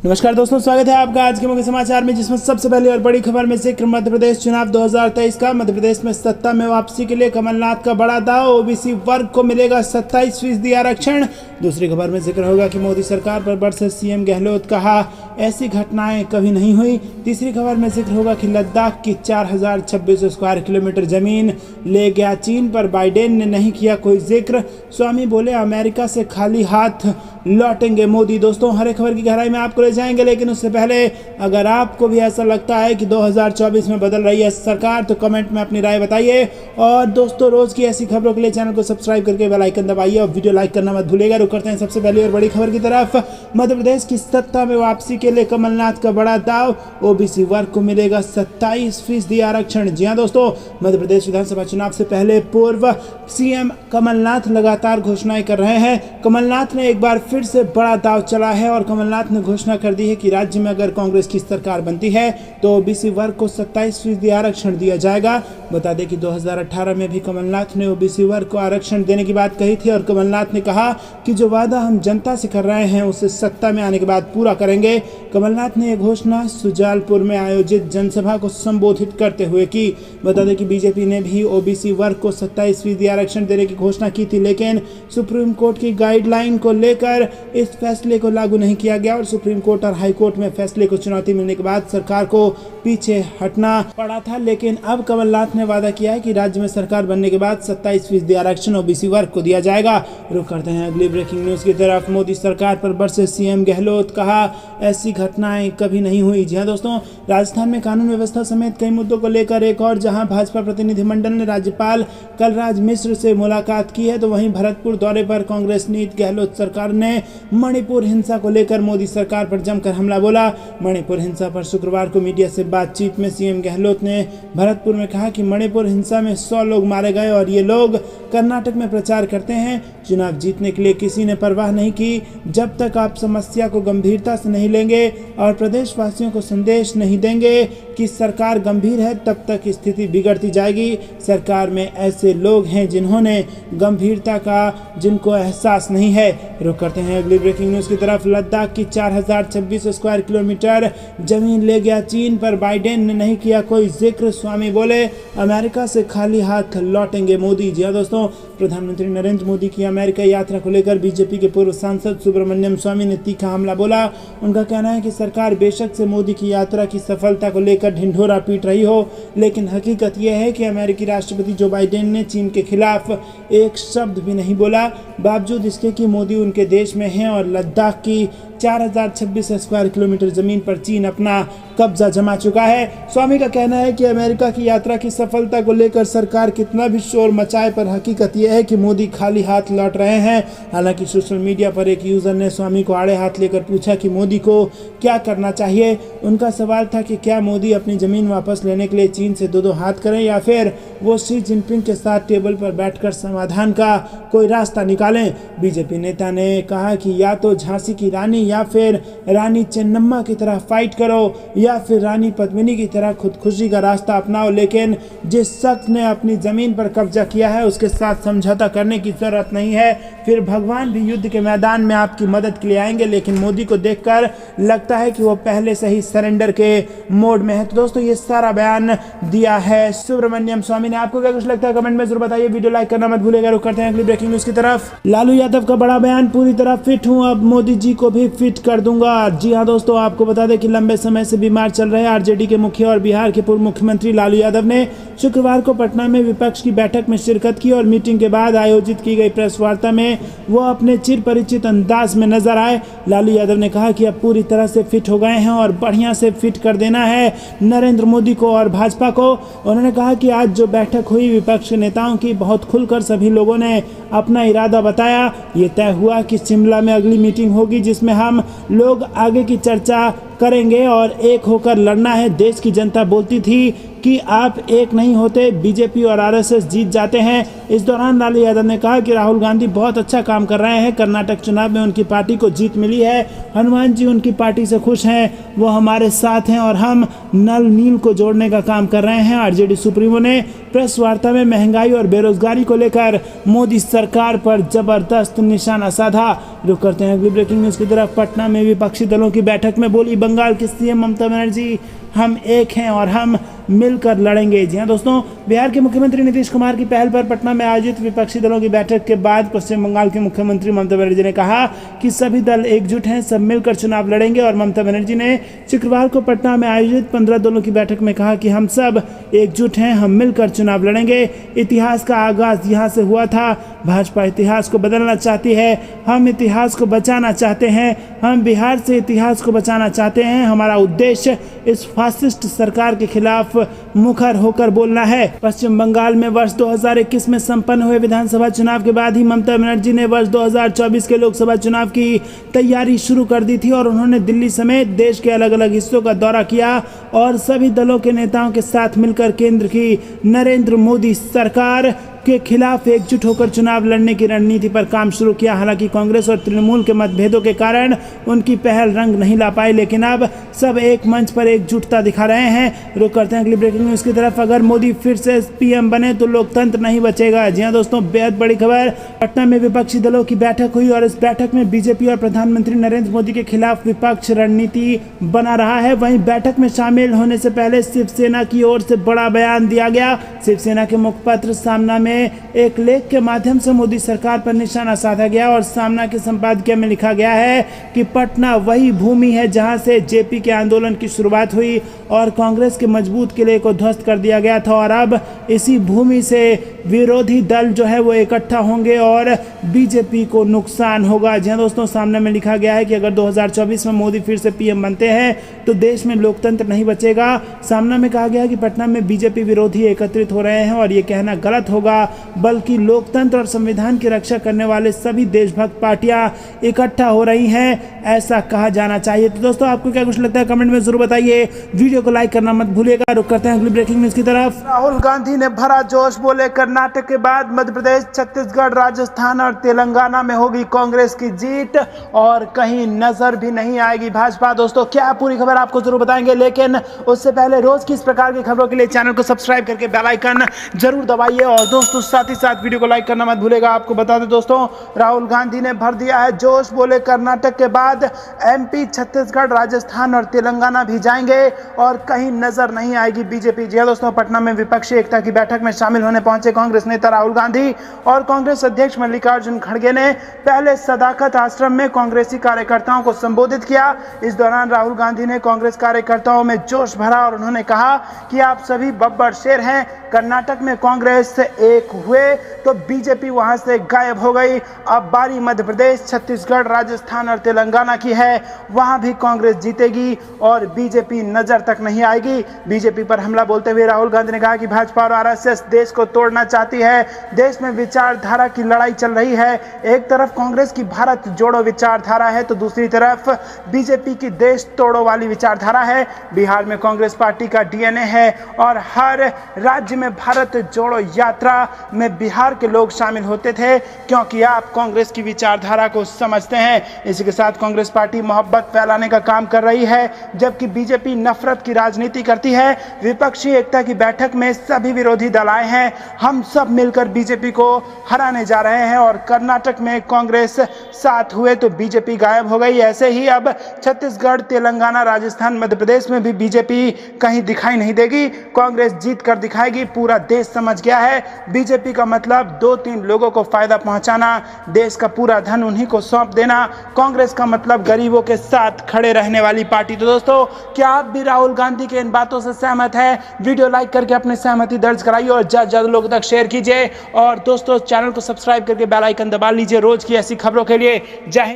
नमस्कार दोस्तों, स्वागत है आपका आज के मुख्य समाचार में, जिसमें सबसे पहले और बड़ी खबर में जिक्र मध्य प्रदेश चुनाव 2023 का। मध्य प्रदेश में सत्ता में वापसी के लिए कमलनाथ का बड़ा दाव, ओबीसी वर्ग को मिलेगा 27% आरक्षण। दूसरी खबर में जिक्र होगा कि मोदी सरकार पर बरसे सीएम गहलोत, कहा ऐसी घटनाएं कभी नहीं हुई। तीसरी खबर में जिक्र होगा कि लद्दाख की 4026 स्क्वायर किलोमीटर जमीन ले गया चीन, पर बाइडेन ने नहीं किया कोई जिक्र। स्वामी बोले अमेरिका से खाली हाथ लौटेंगे मोदी। दोस्तों, हर एक खबर की गहराई में आपको ले जाएंगे, लेकिन उससे पहले अगर आपको भी ऐसा लगता है कि 2024 में बदल रही है सरकार, तो कमेंट में अपनी राय बताइए। और दोस्तों, रोज की ऐसी खबरों के लिए चैनल को सब्सक्राइब करके बेल आइकन दबाइए और वीडियो लाइक करना मत भूलिएगा। रुक करते हैं सबसे पहले और बड़ी खबर की तरफ। मध्य प्रदेश की सत्ता में वापसी के लिए कमलनाथ का बड़ा दाव, ओबीसी वर्ग को मिलेगा 27% आरक्षण। जी हां दोस्तों, मध्य प्रदेश विधानसभा चुनाव से पहले पूर्व सीएम कमलनाथ लगातार घोषणाएं कर रहे हैं। कमलनाथ ने एक बार फिर से बड़ा दाव चला है और कमलनाथ ने घोषणा कर दी है कि राज्य में अगर कांग्रेस की सरकार बनती है तो ओबीसी वर्ग को 27% आरक्षण दिया जाएगा। बता दें कि 2018 में भी कमलनाथ ने ओबीसी वर्ग को आरक्षण देने की बात कही थी और कमलनाथ ने कहा कि जो वादा हम जनता से कर रहे हैं उसे सत्ता में आने के बाद पूरा करेंगे। कमलनाथ ने यह घोषणा सुजालपुर में आयोजित जनसभा को संबोधित करते हुए की। बता दें कि बीजेपी ने भी ओबीसी वर्ग को 27% आरक्षण देने की घोषणा की थी, लेकिन सुप्रीम कोर्ट की गाइडलाइन को लेकर इस फैसले को लागू नहीं किया गया और सुप्रीम कोर्ट और हाई कोर्ट में फैसले को चुनौती मिलने के बाद सरकार को पीछे हटना पड़ा था। लेकिन अब कमलनाथ ने वादा किया है कि राज्य में सरकार बनने के बाद 27% आरक्षण ओबीसी वर्ग को दिया जाएगा। रुक करते हैं अगली ब्रेकिंग न्यूज की तरफ। मोदी सरकार पर बरसे सीएम गहलोत, कहा ऐसी घटनाएं कभी नहीं हुई। जी हां दोस्तों, राजस्थान में कानून व्यवस्था समेत कई मुद्दों को लेकर एक और जहां भाजपा प्रतिनिधिमंडल ने राज्यपाल कलराज मिश्र से मुलाकात की है, तो वहीं भरतपुर दौरे पर कांग्रेस नीति गहलोत सरकार ने मणिपुर हिंसा को लेकर मोदी सरकार पर जमकर हमला बोला। मणिपुर हिंसा पर शुक्रवार को मीडिया से बातचीत में सीएम गहलोत ने भरतपुर में कहा कि मणिपुर हिंसा में 100 लोग मारे गए और ये लोग कर्नाटक में प्रचार करते हैं। चुनाव जीतने के लिए किसी ने परवाह नहीं की। जब तक आप समस्या को गंभीरता से नहीं लेंगे और प्रदेशवासियों को संदेश नहीं देंगे कि सरकार गंभीर है, तब तक स्थिति बिगड़ती जाएगी। सरकार में ऐसे लोग हैं जिन्होंने गंभीरता का जिनको एहसास नहीं है। रुक करते हैं अगली ब्रेकिंग न्यूज की तरफ। लद्दाख की 4026 स्क्वायर किलोमीटर जमीन ले गया चीन, पर बाइडेन ने नहीं किया कोई जिक्र। स्वामी बोले अमेरिका से खाली हाथ लौटेंगे मोदी। जी हां दोस्तों, प्रधानमंत्री नरेंद्र मोदी की अमेरिका यात्रा को लेकर बीजेपी के पूर्व सांसद सुब्रमण्यम स्वामी ने तीखा हमला बोला। उनका कहना है कि सरकार बेशक से मोदी की यात्रा की सफलता को लेकर ढिंढोरा पीट रही हो, लेकिन हकीकत यह है कि अमेरिकी राष्ट्रपति जो बाइडेन ने चीन के खिलाफ एक शब्द भी नहीं बोला, बावजूद इसके कि मोदी उनके देश में हैं और लद्दाख की 4026 स्क्वायर किलोमीटर जमीन पर चीन अपना कब्जा जमा चुका है। स्वामी का कहना है कि अमेरिका की यात्रा की सफलता को लेकर सरकार कितना भी शोर मचाए, पर हकीकत यह है कि मोदी खाली हाथ लौट रहे हैं। हालांकि सोशल मीडिया पर एक यूजर ने स्वामी को आड़े हाथ लेकर पूछा कि मोदी को क्या करना चाहिए। उनका सवाल था कि क्या मोदी अपनी जमीन वापस लेने के लिए चीन से दो हाथ करें या फिर वो शी जिनपिंग के साथ टेबल पर बैठकर समाधान का कोई रास्ता निकालें। बीजेपी नेता ने कहा कि या तो झांसी की रानी या फिर रानी चेन्नम्मा की तरह फाइट करो या फिर रानी पद्मिनी की तरह खुदकुशी का रास्ता अपनाओ, लेकिन जिस शख्स ने अपनी जमीन पर कब्जा किया है उसके साथ समझौता करने की जरूरत नहीं है। फिर भगवान भी युद्ध के मैदान में आपकी मदद के लिए आएंगे, लेकिन मोदी को देखकर लगता है कि वो पहले से ही सरेंडर के मोड में है। तो दोस्तों, ये सारा बयान दिया है सुब्रमण्यम स्वामी ने। आपको क्या कुछ लगता है कमेंट में जरूर बताइए। वीडियो लाइक करना मत भूलिएगा। रुक करते हैं अगली ब्रेकिंग न्यूज की तरफ। लालू यादव का बड़ा बयान, पूरी तरह फिट हूं, अब मोदी जी को भी फिट कर दूंगा। जी हां दोस्तों, आपको बता दें कि लंबे समय से बीमार चल रहे आरजेडी के मुखिया और बिहार के पूर्व मुख्यमंत्री लालू यादव ने शुक्रवार को पटना में विपक्ष की बैठक में शिरकत की और मीटिंग के बाद आयोजित की गई प्रेस वार्ता में वो अपने चिर परिचित अंदाज में नजर आए। लालू यादव ने कहा कि अब पूरी तरह से फिट हो गए हैं और बढ़िया से फिट कर देना है नरेंद्र मोदी को और भाजपा को। उन्होंने कहा कि आज जो बैठक हुई विपक्ष के नेताओं की, बहुत खुलकर सभी लोगों ने अपना इरादा बताया। ये तय हुआ कि शिमला में अगली मीटिंग होगी जिसमें हम लोग आगे की चर्चा करेंगे और एक होकर लड़ना है। देश की जनता बोलती थी कि आप एक नहीं होते, बीजेपी और आरएसएस जीत जाते हैं। इस दौरान लालू यादव ने कहा कि राहुल गांधी बहुत अच्छा काम कर रहे हैं। कर्नाटक चुनाव में उनकी पार्टी को जीत मिली है। हनुमान जी उनकी पार्टी से खुश हैं, वो हमारे साथ हैं और हम नल नील को जोड़ने का काम कर रहे हैं। आरजेडी सुप्रीमो ने प्रेस वार्ता में महंगाई और बेरोजगारी को लेकर मोदी सरकार पर जबरदस्त निशाना साधा। रुक करते हैं अगली ब्रेकिंग न्यूज की तरफ। पटना में विपक्षी दलों की बैठक में बोली बंगाल की सीएम ममता बनर्जी, हम एक हैं और हम मिलकर लड़ेंगे। जी हाँ दोस्तों, बिहार के मुख्यमंत्री नीतीश कुमार की पहल पर पटना में आयोजित विपक्षी दलों की बैठक के बाद पश्चिम बंगाल के मुख्यमंत्री ममता बनर्जी ने कहा कि सभी दल एकजुट हैं, सब मिलकर चुनाव लड़ेंगे। और ममता बनर्जी ने शुक्रवार को पटना में आयोजित 15 दलों की बैठक में कहा कि हम सब एकजुट हैं, हम मिलकर चुनाव लड़ेंगे। इतिहास का आगाज यहाँ से हुआ था। भाजपा इतिहास को बदलना चाहती है, हम इतिहास को बचाना चाहते हैं। हम बिहार से इतिहास को बचाना चाहते हैं। हमारा उद्देश्य इस फासिस्ट सरकार के खिलाफ मुखर होकर बोलना है। पश्चिम बंगाल में वर्ष 2021 में संपन्न हुए विधानसभा चुनाव के बाद ही ममता बनर्जी ने वर्ष 2024 के लोकसभा चुनाव की तैयारी शुरू कर दी थी और उन्होंने दिल्ली समेत देश के अलग अलग हिस्सों का दौरा किया और सभी दलों के नेताओं के साथ मिलकर केंद्र की नरेंद्र मोदी सरकार के खिलाफ एकजुट होकर चुनाव लड़ने की रणनीति पर काम शुरू किया। हालांकि कांग्रेस और तृणमूल के मतभेदों के कारण उनकी पहल रंग नहीं ला पाई, लेकिन अब सब एक मंच पर एकजुटता दिखा रहे हैं। रुक करते हैं अगली ब्रेकिंग न्यूज की तरफ। अगर मोदी फिर से पीएम बने तो लोकतंत्र नहीं बचेगा। जी हाँ दोस्तों, बेहद बड़ी खबर। पटना में विपक्षी दलों की बैठक हुई और इस बैठक में बीजेपी और प्रधानमंत्री नरेंद्र मोदी के खिलाफ विपक्ष रणनीति बना रहा है। वहीं बैठक में शामिल होने से पहले शिवसेना की ओर से बड़ा बयान दिया गया। शिवसेना के मुखपत्र सामना में एक लेख के माध्यम से मोदी सरकार पर निशाना साधा गया और सामना के संपादकीय में लिखा गया है कि पटना वही भूमि है जहां से जेपी के आंदोलन की शुरुआत हुई और कांग्रेस के मजबूत किले को ध्वस्त कर दिया गया था और अब इसी भूमि से विरोधी दल जो है वो इकट्ठा होंगे और बीजेपी को नुकसान होगा। जी दोस्तों, सामने में लिखा गया है कि अगर 2024 में मोदी फिर से पीएम बनते हैं तो देश में लोकतंत्र नहीं बचेगा। सामने में कहा गया है कि पटना में बीजेपी विरोधी एकत्रित हो रहे हैं और ये कहना गलत होगा, बल्कि लोकतंत्र और संविधान की रक्षा करने वाले सभी देशभक्त पार्टियां इकट्ठा हो रही हैं, ऐसा कहा जाना चाहिए। तो दोस्तों, आपको क्या कुछ लगता है कमेंट में जरूर बताइए। वीडियो को लाइक करना मत भूलिएगा। रुक करते हैं अगली ब्रेकिंग न्यूज की तरफ। राहुल गांधी ने भरा जोश, बोले कर्नाटक के बाद मध्य प्रदेश, छत्तीसगढ़, राजस्थान और तेलंगाना में होगी कांग्रेस की जीत और कहीं नजर भी नहीं आएगी भाजपा। दोस्तों, क्या पूरी खबर आपको जरूर बताएंगे, लेकिन उससे पहले रोज की इस प्रकार की खबरों के लिए चैनल को सब्सक्राइब करके बेल आइकन जरूर दबाइए और दोस्तों साथ ही साथ वीडियो को लाइक करना मत भूलेगा। आपको बता दें दोस्तों, राहुल गांधी ने भर दिया है जोश, बोले कर्नाटक के बाद एमपी, छत्तीसगढ़, राजस्थान और तेलंगाना भी जाएंगे और कहीं नजर नहीं आएगी बीजेपी। जी दोस्तों, पटना में विपक्षी एकता की बैठक में शामिल होने पहुंचे कांग्रेस नेता राहुल गांधी और कांग्रेस अध्यक्ष मल्लिकार्जुन खड़गे ने पहले सदाकत आश्रम में कांग्रेसी कार्यकर्ताओं को संबोधित किया। इस दौरान राहुल गांधी ने कांग्रेस कार्यकर्ताओं में जोश भरा और उन्होंने कहा कि आप सभी बब्बर शेर हैं। कर्नाटक में कांग्रेस से एक हुए तो बीजेपी वहां से गायब हो गई। अब बारी मध्य प्रदेश, छत्तीसगढ़, राजस्थान और तेलंगाना की है, वहां भी कांग्रेस जीतेगी और बीजेपी नजर तक नहीं आएगी। बीजेपी पर हमला बोलते हुए राहुल गांधी ने कहा कि भाजपा और आरएसएस देश को तोड़ना चाहती है। देश में विचारधारा की लड़ाई चल रही है। एक तरफ कांग्रेस की भारत जोड़ो विचारधारा है तो दूसरी तरफ बीजेपी की देश तोड़ो वाली विचारधारा है। बिहार में कांग्रेस पार्टी का डीएनए है और हर राज्य में भारत जोड़ो यात्रा में बिहार के लोग शामिल होते थे, क्योंकि आप कांग्रेस की विचारधारा को समझते हैं। इसी के साथ कांग्रेस पार्टी मोहब्बत फैलाने का काम कर रही है, जबकि बीजेपी नफरत की राजनीति करती है। विपक्षी एकता की बैठक में सभी विरोधी दल आए हैं। हम सब मिलकर बीजेपी को हराने जा रहे हैं और कर्नाटक में कांग्रेस साथ हुए तो बीजेपी गायब हो गई। ऐसे ही अब छत्तीसगढ़, तेलंगाना, राजस्थान, मध्य प्रदेश में भी बीजेपी कहीं दिखाई नहीं देगी। कांग्रेस जीत कर दिखाएगी। पूरा देश समझ गया है बीजेपी का मतलब 2-3 लोगों को फायदा पहुंचाना, देश का पूरा धन उन्हीं को सौंप देना। कांग्रेस का मतलब गरीबों के साथ खड़े रहने वाली पार्टी। तो दोस्तों, क्या आप भी राहुल गांधी के इन बातों से सहमत हैं? वीडियो लाइक करके अपनी सहमति दर्ज कराइए और ज्यादा से ज्यादा लोगों तक शेयर कीजिए और दोस्तों चैनल को सब्सक्राइब करके बेल आइकन दबा लीजिए रोज की ऐसी खबरों के लिए। जय हिंद।